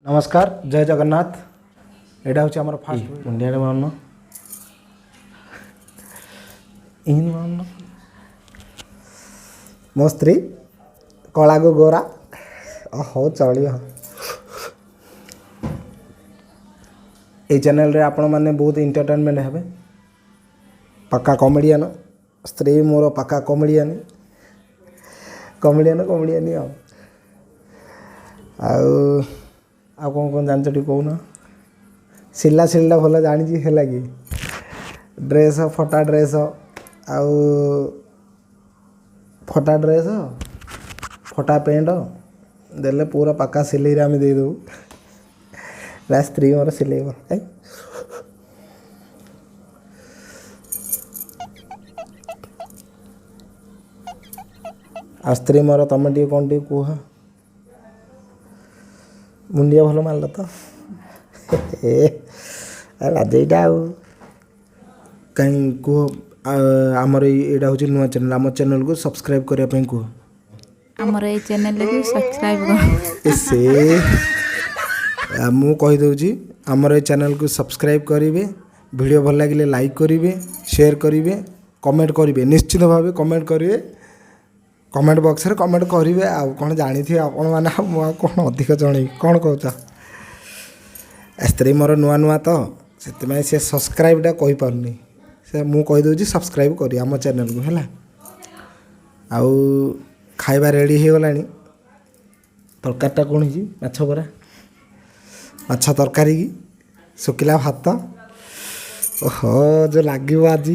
नमस्कार जय जगन्नाथ एटा हूँ आम फास्ट मुंडिया मान मान मो स्त्री कला को गोरा हो चलिए ये चैनल रे आपण मैंने बहुत एंटरटेनमेंट हे पक्का कॉमेडियन स्त्री मोर पक्का कॉमेडियन कॉमेडियन कॉमेडियन आ कौन जान कौन सिला सिलटा भल जानी है कि ड्रेस फटा ड्रेस आउ फटा ड्रेस फटा पेंट देले पूरा पक्का सिलाई रे आम देदेबू ना स्त्री मोर सिलाई आ स्त्री मोर तुम टे कौन टे कह मुंडिया भल मारल तो राजेटा कहीं कह आमर यहाँ हूँ नुआ चैनल आम चैनल को सब्सक्राइब करने कह आमर ए चैनल को सब्सक्राइब से मु कहीदे आमर ए चैनल को सब्सक्राइब करेंगे वीडियो भल लगे लाइक करेंगे शेयर करेंगे कमेंट करेंगे निश्चित भाव कमेंट करेंगे कमेंट बॉक्स रे कमेंट करेंगे आउ कौन जानी थी आपण मैंने कौन अधिक जन कौन कह स्त्री मोर नुआ नुआ तो से सब्सक्राइबटा कहीपरनी से मु कहीदे सब्सक्राइब करी आम चैनल को है आउ खाଇବା रेडी हो गलानी तरकारीटा कौन है माछ बरा माछ तरकारी की सुखिला भात ओहो जो लगे आज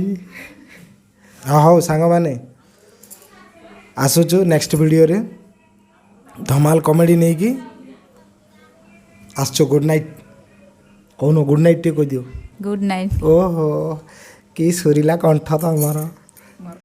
हाँ सांग मैंने आसुचु नेक्स्ट वीडियो रे धमाल कॉमेडी नहीं कि आसचो गुड नाइट कौन गुड नाइट टे कह दियो गुड नाइट ओहो कि सुरीला कंठ तो हमारा